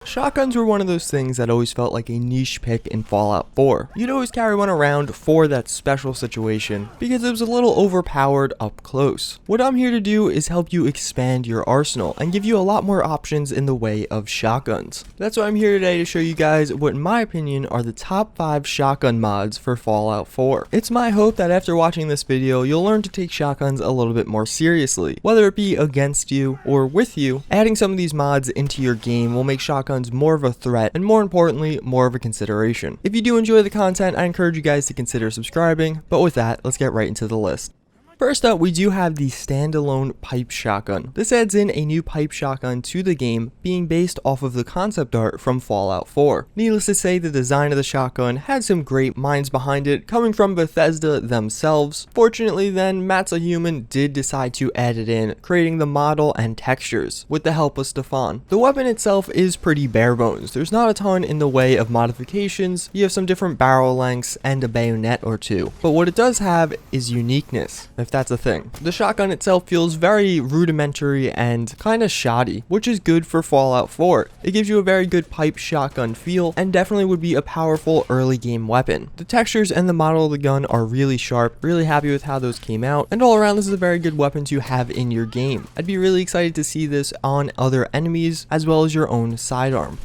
Shotguns were one of those things that always felt like a niche pick in Fallout 4. You'd always carry one around for that special situation because it was a little overpowered up close. What I'm here to do is help you expand your arsenal and give you a lot more options in the way of shotguns. That's why I'm here today to show you guys what in my opinion are the top 5 shotgun mods for Fallout 4. It's my hope that after watching this video you'll learn to take shotguns a little bit more seriously. Whether it be against you or with you, adding some of these mods into your game will make shotguns more of a threat and more importantly more of a consideration. If you do enjoy the content, I encourage you guys to consider subscribing, but with that, let's get right into the list. First up, we do have the standalone pipe shotgun. This adds in a new pipe shotgun to the game, being based off of the concept art from Fallout 4. Needless to say, the design of the shotgun had some great minds behind it, coming from Bethesda themselves. Fortunately then, Matt's a Human did decide to add it in, creating the model and textures, with the help of Stefan. The weapon itself is pretty bare bones. There's not a ton in the way of modifications. You have some different barrel lengths and a bayonet or two, but what it does have is uniqueness, if that's a thing. The shotgun itself feels very rudimentary and kind of shoddy, which is good for Fallout 4. It gives you a very good pipe shotgun feel and definitely would be a powerful early game weapon. The textures and the model of the gun are really sharp, really happy with how those came out, and all around this is a very good weapon to have in your game. I'd be really excited to see this on other enemies as well as your own sidearm.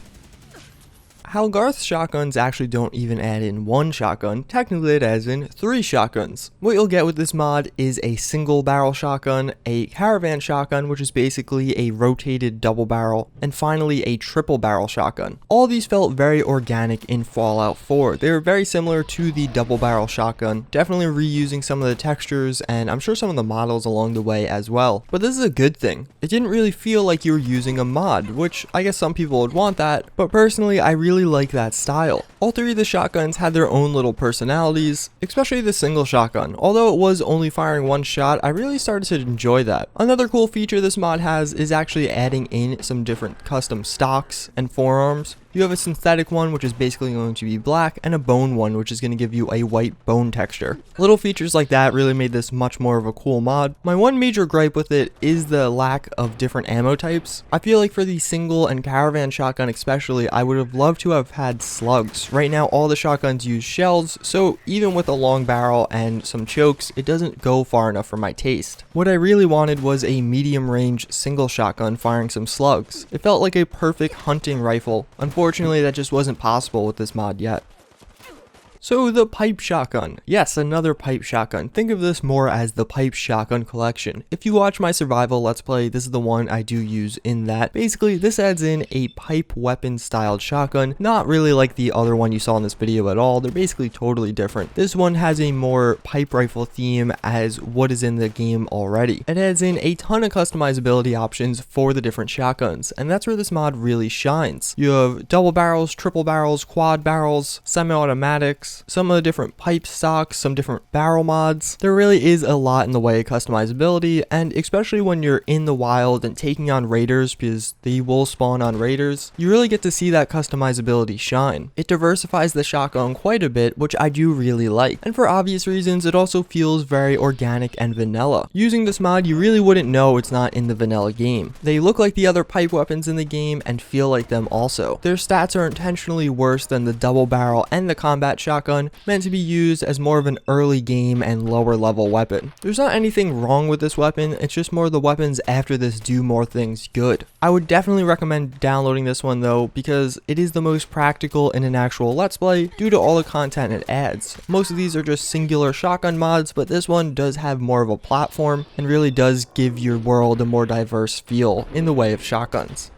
HALLGARTH'S shotguns actually don't even add in one shotgun, technically it adds in 3 shotguns. What you'll get with this mod is a single barrel shotgun, a caravan shotgun which is basically a rotated double barrel, and finally a triple barrel shotgun. All these felt very organic in Fallout 4. They were very similar to the double barrel shotgun, definitely reusing some of the textures and I'm sure some of the models along the way as well. But this is a good thing. It didn't really feel like you were using a mod, which I guess some people would want that, but personally I really like that style. All 3 of the shotguns had their own little personalities, especially the single shotgun. Although it was only firing one shot, I really started to enjoy that. Another cool feature this mod has is actually adding in some different custom stocks and forearms. You have a synthetic one which is basically going to be black and a bone one which is going to give you a white bone texture. Little features like that really made this much more of a cool mod. My one major gripe with it is the lack of different ammo types. I feel like for the single and caravan shotgun especially, I would have loved to have had slugs. Right now all the shotguns use shells, so even with a long barrel and some chokes, it doesn't go far enough for my taste. What I really wanted was a medium range single shotgun firing some slugs. It felt like a perfect hunting rifle. Unfortunately, that just wasn't possible with this mod yet. So the pipe shotgun. Yes, another pipe shotgun. Think of this more as the pipe shotgun collection. If you watch my survival let's play, this is the one I do use in that. Basically, this adds in a pipe weapon styled shotgun, not really like the other one you saw in this video at all. They're basically totally different. This one has a more pipe rifle theme as what is in the game already. It adds in a ton of customizability options for the different shotguns, and that's where this mod really shines. You have double barrels, triple barrels, quad barrels, semi-automatics, some of the different pipe stocks, some different barrel mods. There really is a lot in the way of customizability, and especially when you're in the wild and taking on raiders, because they will spawn on raiders, you really get to see that customizability shine. It diversifies the shotgun quite a bit, which I do really like, and for obvious reasons it also feels very organic and vanilla. Using this mod you really wouldn't know it's not in the vanilla game. They look like the other pipe weapons in the game and feel like them also. Their stats are intentionally worse than the double barrel and the combat shotgun, meant to be used as more of an early game and lower level weapon. There's not anything wrong with this weapon, it's just more the weapons after this do more things good. I would definitely recommend downloading this one though, because it is the most practical in an actual let's play due to all the content it adds. Most of these are just singular shotgun mods, but this one does have more of a platform and really does give your world a more diverse feel in the way of shotguns.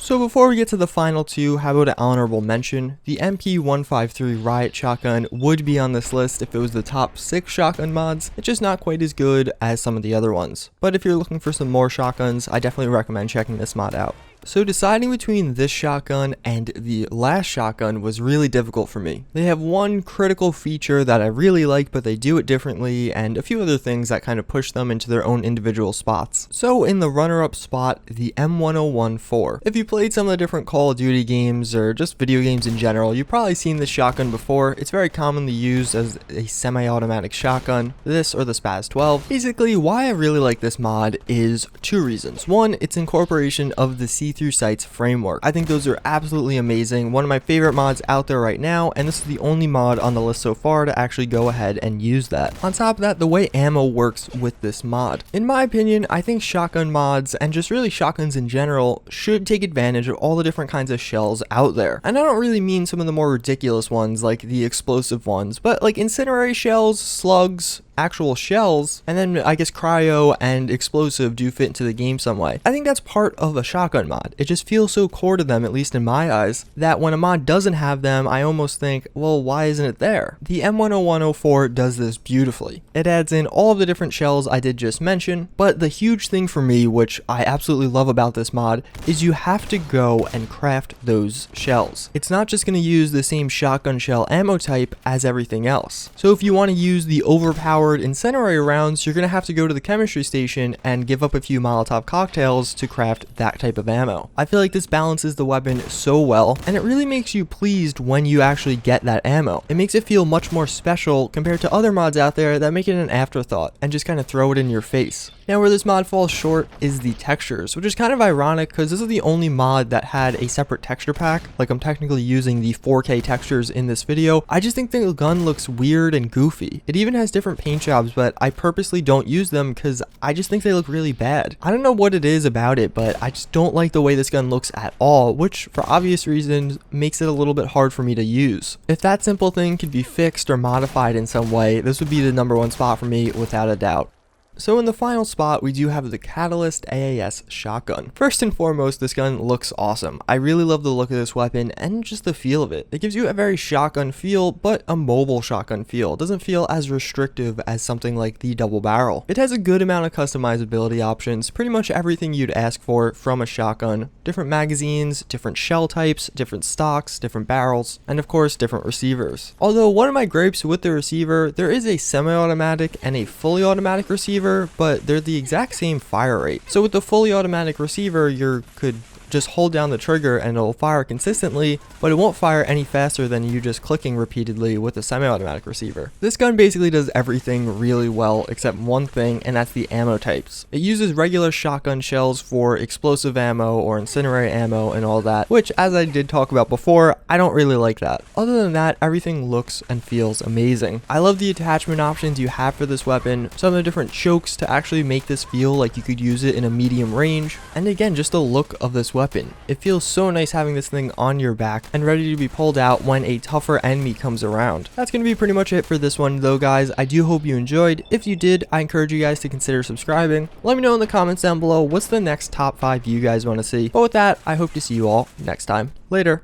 So before we get to the final 2, how about an honorable mention? The MP153 RIOT shotgun would be on this list if it was the top 6 shotgun mods. It's just not quite as good as some of the other ones. But if you're looking for some more shotguns, I definitely recommend checking this mod out. So deciding between this shotgun and the last shotgun was really difficult for me. They have one critical feature that I really like, but they do it differently, and a few other things that kind of push them into their own individual spots. So in the runner-up spot, the M1014. If you played some of the different Call of Duty games or just video games in general, you've probably seen this shotgun before. It's very commonly used as a semi-automatic shotgun, this or the Spaz 12. Basically, why I really like this mod is 2 reasons. One, its incorporation of the see-through sights framework. I think those are absolutely amazing, one of my favorite mods out there right now, and this is the only mod on the list so far to actually go ahead and use that. On top of that, the way ammo works with this mod. In my opinion, I think shotgun mods, and just really shotguns in general, should take advantage of all the different kinds of shells out there. And I don't really mean some of the more ridiculous ones like the explosive ones, but like incendiary shells, slugs, actual shells, and then I guess cryo and explosive do fit into the game some way. I think that's part of a shotgun mod. It just feels so core to them, at least in my eyes, that when a mod doesn't have them, I almost think, well, why isn't it there? The M10104 does this beautifully. It adds in all of the different shells I did just mention, but the huge thing for me, which I absolutely love about this mod, is you have to go and craft those shells. It's not just going to use the same shotgun shell ammo type as everything else. So if you want to use the overpowered incendiary rounds, you're going to have to go to the chemistry station and give up a few Molotov cocktails to craft that type of ammo. I feel like this balances the weapon so well, and it really makes you pleased when you actually get that ammo. It makes it feel much more special compared to other mods out there that make it an afterthought and just kind of throw it in your face. Now where this mod falls short is the textures, which is kind of ironic because this is the only mod that had a separate texture pack. Like, I'm technically using the 4K textures in this video. I just think the gun looks weird and goofy. It even has different paint jobs, but I purposely don't use them because I just think they look really bad. I don't know what it is about it, but I just don't like the way this gun looks at all, which for obvious reasons makes it a little bit hard for me to use. If that simple thing could be fixed or modified in some way, this would be the #1 spot for me without a doubt. So in the final spot, we do have the Catalyst AAS Shotgun. First and foremost, this gun looks awesome. I really love the look of this weapon and just the feel of it. It gives you a very shotgun feel, but a mobile shotgun feel. It doesn't feel as restrictive as something like the double barrel. It has a good amount of customizability options, pretty much everything you'd ask for from a shotgun. Different magazines, different shell types, different stocks, different barrels, and of course different receivers. Although one of my gripes with the receiver, there is a semi-automatic and a fully automatic receiver, but they're the exact same fire rate. So with the fully automatic receiver, you could just hold down the trigger and it'll fire consistently, but it won't fire any faster than you just clicking repeatedly with a semi-automatic receiver. This gun basically does everything really well except one thing, and that's the ammo types. It uses regular shotgun shells for explosive ammo or incendiary ammo and all that, which, as I did talk about before, I don't really like that. Other than that, everything looks and feels amazing. I love the attachment options you have for this weapon, some of the different chokes to actually make this feel like you could use it in a medium range, and again, just the look of this weapon. It feels so nice having this thing on your back and ready to be pulled out when a tougher enemy comes around. That's going to be pretty much it for this one though, guys. I do hope you enjoyed. If you did, I encourage you guys to consider subscribing. Let me know in the comments down below what's the next top 5 you guys want to see. But with that, I hope to see you all next time. Later.